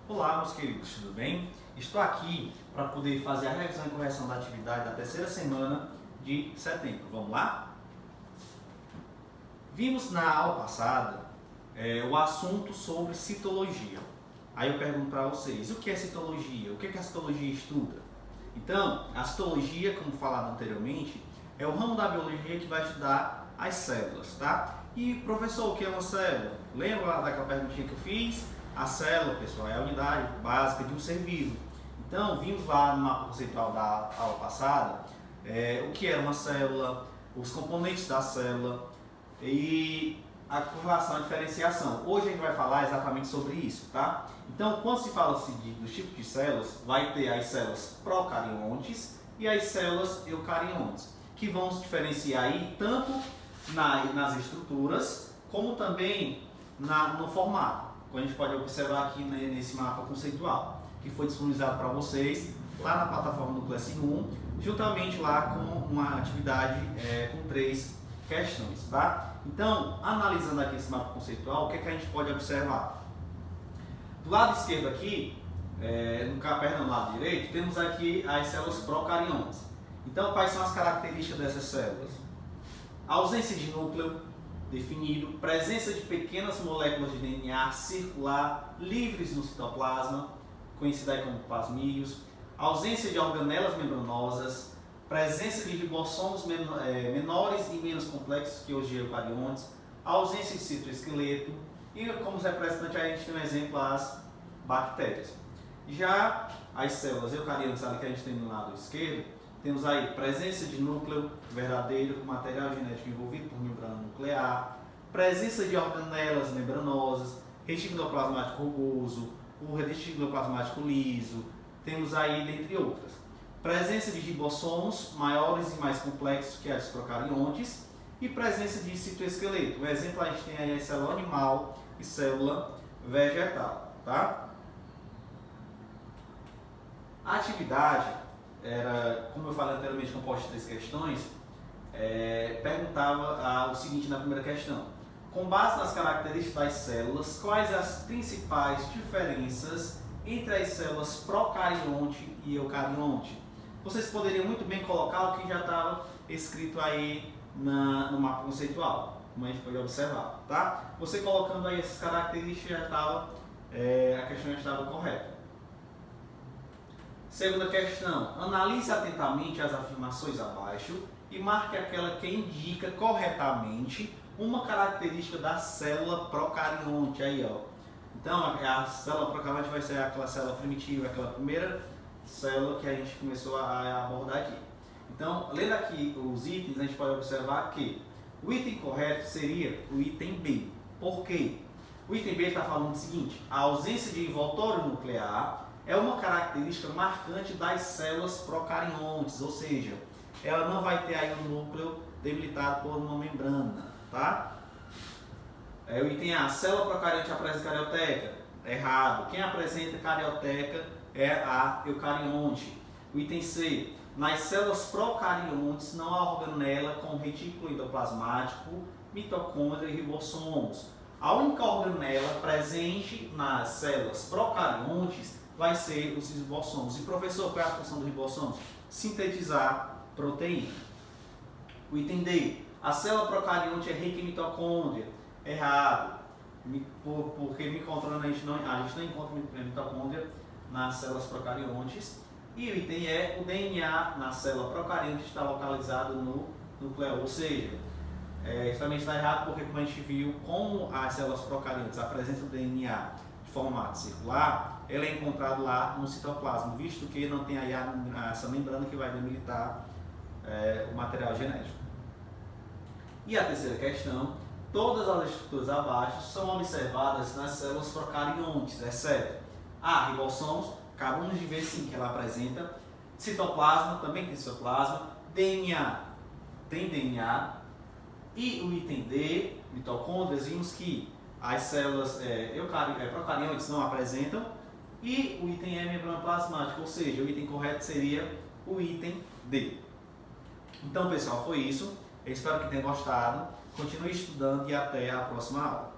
Olá, meus queridos, tudo bem? Estou aqui para poder fazer a revisão e correção da atividade da terceira semana de setembro. Vamos lá? Vimos na aula passada o assunto sobre citologia. Aí eu pergunto para vocês, o que é citologia? O que a citologia estuda? Então, a citologia, como falado anteriormente, é o ramo da biologia que vai estudar as células, tá? E, professor, o que é uma célula? Lembra daquela perguntinha que eu fiz? A célula, pessoal, é a unidade básica de um ser vivo. Então, vimos lá no mapa conceitual da aula passada o que era uma célula, os componentes da célula e a correlação, a diferenciação. Hoje a gente vai falar exatamente sobre isso, tá? Então, quando se fala dos tipos de células, vai ter as células procariontes e as células eucariontes, que vão se diferenciar aí tanto nas estruturas, como também no formato. Como a gente pode observar aqui nesse mapa conceitual, que foi disponibilizado para vocês lá na plataforma do Classroom 1, juntamente lá com uma atividade com 3 questões, tá? Então, analisando aqui esse mapa conceitual, o que a gente pode observar? Do lado esquerdo aqui, no lado direito, temos aqui as células procariontes. Então, quais são as características dessas células? A ausência de núcleo definido, presença de pequenas moléculas de DNA circular livres no citoplasma, conhecida aí como plasmídios, ausência de organelas membranosas, presença de ribossomos menores e menos complexos que os de eucariontes, ausência de citoesqueleto e, como representante, a gente tem um exemplo as bactérias. Já as células eucariontes ali que a gente tem no lado esquerdo, temos aí presença de núcleo verdadeiro com material genético envolvido por membrana nuclear, presença de organelas membranosas, retículo plasmático rugoso, o retículo plasmático liso, temos aí dentre outras. Presença de ribossomos maiores e mais complexos que as procariontes e presença de citoesqueleto. Um exemplo a gente tem aí a célula animal e célula vegetal, tá? A atividade era, como eu falei anteriormente, composta de 3 questões, perguntava o seguinte na primeira questão. Com base nas características das células, quais as principais diferenças entre as células procarionte e eucarionte? Vocês poderiam muito bem colocar o que já estava escrito aí no mapa conceitual, como a gente pode observar, tá? Você colocando aí essas características, já estava, a questão já estava correta. Segunda questão, analise atentamente as afirmações abaixo e marque aquela que indica corretamente uma característica da célula procarionte. Aí, ó. Então, a célula procarionte vai ser aquela célula primitiva, aquela primeira célula que a gente começou a abordar aqui. Então, lendo aqui os itens, a gente pode observar que o item correto seria o item B. Por quê? O item B está falando o seguinte: a ausência de envoltório nuclear é uma característica marcante das células procariontes, ou seja, ela não vai ter aí um núcleo debilitado por uma membrana, tá? O item A, a célula procarionte apresenta carioteca. Errado. Quem apresenta carioteca é a eucarionte. O item C, nas células procariontes não há organela com retículo endoplasmático, mitocôndria e ribossomos. A única organela presente nas células procariontes vai ser os ribossomos. E, professor, qual é a função do ribossomos? Sintetizar proteína. O item D, a célula procarionte é rica em mitocôndria. Errado. Porque mitocôndria a gente não encontra mitocôndria nas células procariontes. E o item E, o DNA na célula procarionte está localizado no núcleo, ou seja, isso também está errado porque, como a gente viu, como as células procariontes apresentam o DNA de formato circular, ela é encontrada lá no citoplasma, visto que não tem aí essa membrana que vai delimitar o material genético. E a terceira questão, todas as estruturas abaixo são observadas nas células procariontes, exceto a ribossomos, acabamos de ver sim que ela apresenta, citoplasma, também tem citoplasma, DNA, tem DNA, e o item D, mitocôndrias, vimos que as células procariontes não apresentam, e o item E, membrana plasmática, ou seja, o item correto seria o item D. Então, pessoal, foi isso. Eu espero que tenham gostado. Continue estudando e até a próxima aula.